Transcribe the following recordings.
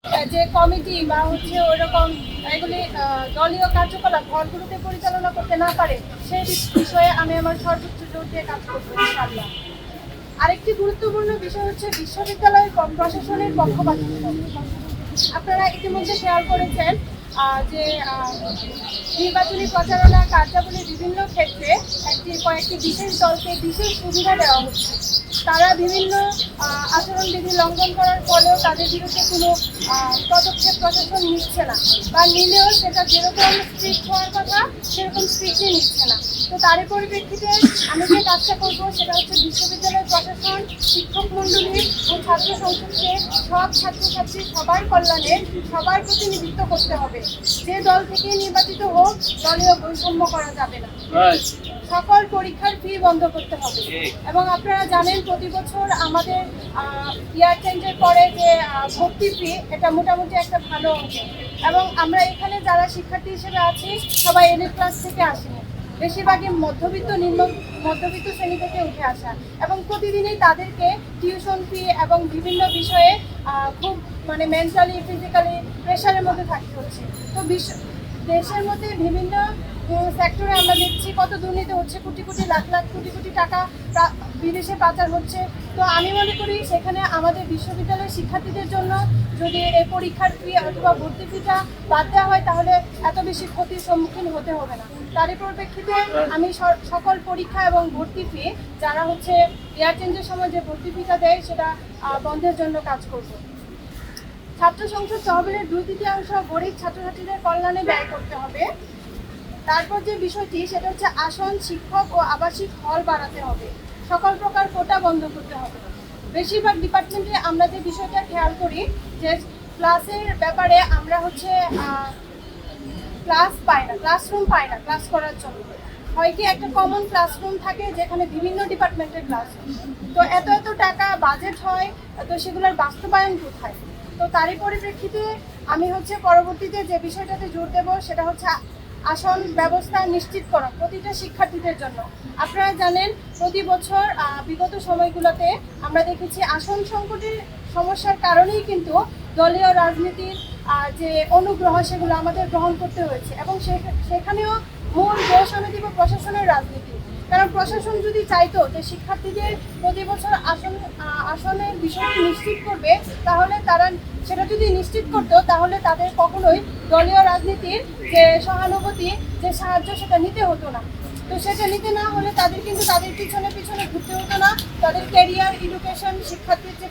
যে কমিটি বা ওরকম এগুলি দলীয় কার্যকলাপ ঘরগুলোতে পরিচালনা করতে না পারে সেই বিষয়ে আমি আমার সর্বোচ্চ জোর দিয়ে কাজ করবো ইনশাআল্লাহ। আরেকটি গুরুত্বপূর্ণ বিষয় হচ্ছে বিশ্ববিদ্যালয়ের প্রশাসনের পক্ষপাতিত্ব। আপনারা ইতিমধ্যে শেয়ার করেছেন যে নির্বাচনী প্রচারণা কার্যাবলীর বিভিন্ন ক্ষেত্রে কয়েকটি বিশেষ দলকে বিশেষ সুবিধা দেওয়া হচ্ছে। তারা বিভিন্ন আচরণবিধি লঙ্ঘন করার ফলেও তাদের বিরুদ্ধে কোনো পদক্ষেপ প্রশাসন নিচ্ছে না, বা নিলেও সেটা যেরকম স্ট্রিক্ট হওয়ার কথা সেরকম স্ট্রিক্টলি নিচ্ছে না। তো তারই পরিপ্রেক্ষিতে আমি যে কাজটা করবো সেটা হচ্ছে বিশ্ববিদ্যালয়ের প্রশাসন, শিক্ষক মণ্ডলী ও ছাত্র সংসদকে সব ছাত্রছাত্রী সবার কল্যাণে সবার প্রতিনিধিত্ব করতে হবে। যে দল থেকে নির্বাচিত হোক দলীয় বৈষম্য করা যাবে না। সকল পরীক্ষার ফি বন্ধ করতে হবে। এবং আপনারা জানেন প্রতি বছর আমাদের ইয়ার চেঞ্জের পরে যে ভর্তি ফি, এটা মোটামুটি একটা ভালো অঙ্ক। এবং আমরা এখানে যারা শিক্ষার্থী হিসেবে আছি সবাই এলিট ক্লাস থেকে আসিনি, বেশিরভাগই মধ্যবিত্ত শ্রেণী থেকে উঠে আসা, এবং প্রতিদিনই তাদেরকে টিউশন ফি এবং বিভিন্ন বিষয়ে খুব মেন্টালি ফিজিক্যালি প্রেশারের মধ্যে থাকতে হচ্ছে। তো দেশের মধ্যে বিভিন্ন সেক্টরে আমরা দেখছি কত দুর্নীতি হচ্ছে, কোটি কোটি লাখ লাখ কোটি কোটি টাকা বিদেশে পাচার হচ্ছে। তো আমি মনে করি সেখানে আমাদের বিশ্ববিদ্যালয়ের শিক্ষার্থীদের জন্য যদি এই পরীক্ষার ফি অথবা ভর্তি ফিটা বাদ দেওয়া হয় তাহলে এত বেশি ক্ষতির সম্মুখীন হতে হবে না। তারই পরিপ্রেক্ষিতে আমি সকল পরীক্ষা এবং ভর্তি ফি যারা এয়ার চেঞ্জের সময় যে ভর্তি ফিটা দেয় সেটা বন্ধের জন্য কাজ করব। ছাত্র সংসদ তহবিলের 2/3 গরিব ছাত্রছাত্রীদের কল্যাণে ব্যয় করতে হবে। তারপর যে বিষয়টি সেটা হচ্ছে আসন, শিক্ষক ও আবাসিক হল বাড়াতে হবে। সকল প্রকার কোটা বন্ধ করতে হবে। বেশিরভাগ ডিপার্টমেন্টে আমরা যে বিষয়টা খেয়াল করি যে ক্লাসের ব্যাপারে আমরা ক্লাসরুম পাই না ক্লাস করার জন্য। হয় কি একটা কমন ক্লাসরুম থাকে যেখানে বিভিন্ন ডিপার্টমেন্টের ক্লাস, তো এত এত টাকা বাজেট হয়, তো সেগুলোর বাস্তবায়ন কোথায়? তো তারই পরিপ্রেক্ষিতে আমি পরবর্তীতে যে বিষয়টাতে জোর দেব সেটা হচ্ছে আসন ব্যবস্থা নিশ্চিত করা প্রতিটা শিক্ষার্থীদের জন্য। আপনারা জানেন প্রতি বছর বিগত সময়গুলোতে আমরা দেখেছি আসন সংকটের সমস্যার কারণেই কিন্তু দলীয় রাজনীতির যে অনুগ্রহ সেগুলো আমাদের গ্রহণ করতে হয়েছে, এবং সেখানেও মূল দোষ আমি দিব প্রশাসনের রাজনীতি। কারণ প্রশাসন যদি চাইতো যে শিক্ষার্থীদের প্রতি বছর আসনের বিষয়টি নিশ্চিত করবে, তাহলে তারা সেটা যদি নিশ্চিত করতো তাহলে তাদের কখনোই দলীয় রাজনীতির যে সহানুভূতি, যে সাহায্য সেটা নিতে হতো না। তো সেটা নিতে না হলে তাদের কিন্তু তাদের পিছনে ঘুরতে হতো না, তাদের ক্যারিয়ার, এডুকেশন, শিক্ষার্থীর যে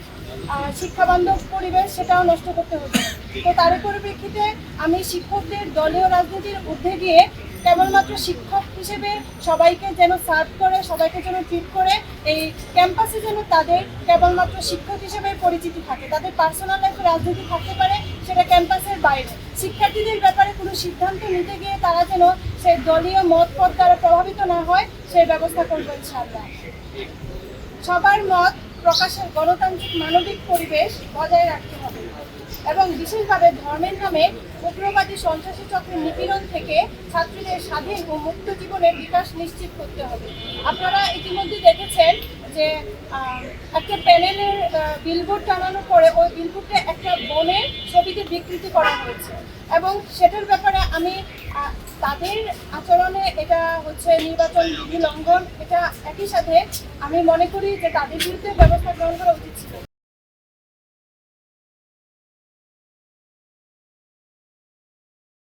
শিক্ষাবান্ধব পরিবেশ সেটাও নষ্ট করতে হতো। তো তার পরিপ্রেক্ষিতে আমি শিক্ষকদের দলীয় রাজনীতির ঊর্ধ্বে গিয়ে কেবলমাত্র শিক্ষক হিসেবে সবাইকে যেন সার্ভ করে, সবাইকে যেন ট্রিট করে, এই ক্যাম্পাসে যেন তাদের কেবলমাত্র শিক্ষক হিসেবে পরিচিতি থাকে, তাদের পার্সোনাল লাইফে রাজনীতি থাকতে পারে সেটা ক্যাম্পাসের বাইরে। শিক্ষার্থীদের ব্যাপারে কোনো সিদ্ধান্ত নিতে গিয়ে তারা যেন সেই দলীয় মত দ্বারা প্রভাবিত না হয় সেই ব্যবস্থা করবো ইনশাআল্লাহ। সবার মত প্রকাশের গণতান্ত্রিক মানবিক পরিবেশ বজায় রাখতে হবে, এবং বিশেষভাবে ধর্মের নামে উগ্রবাদী সন্ত্রাসী চক্রের নিপীড়ন থেকে ছাত্রীদের স্বাধীন ও মুক্ত জীবনের বিকাশ নিশ্চিত করতে হবে। আপনারা ইতিমধ্যে দেখেছেন যে একটা প্যানেলের বিলবোর্ড টানানোর পরে ওই বিলবোর্ডে একটা বনের ছবিতে বিকৃতি করা হয়েছে, এবং সেটার ব্যাপারে আমি তাদের আচরণে এটা নির্বাচন বিধি লঙ্ঘন। এটা একই সাথে আমি মনে করি যে তাদের বিরুদ্ধে ব্যবস্থা গ্রহণ করা উচিত ছিল।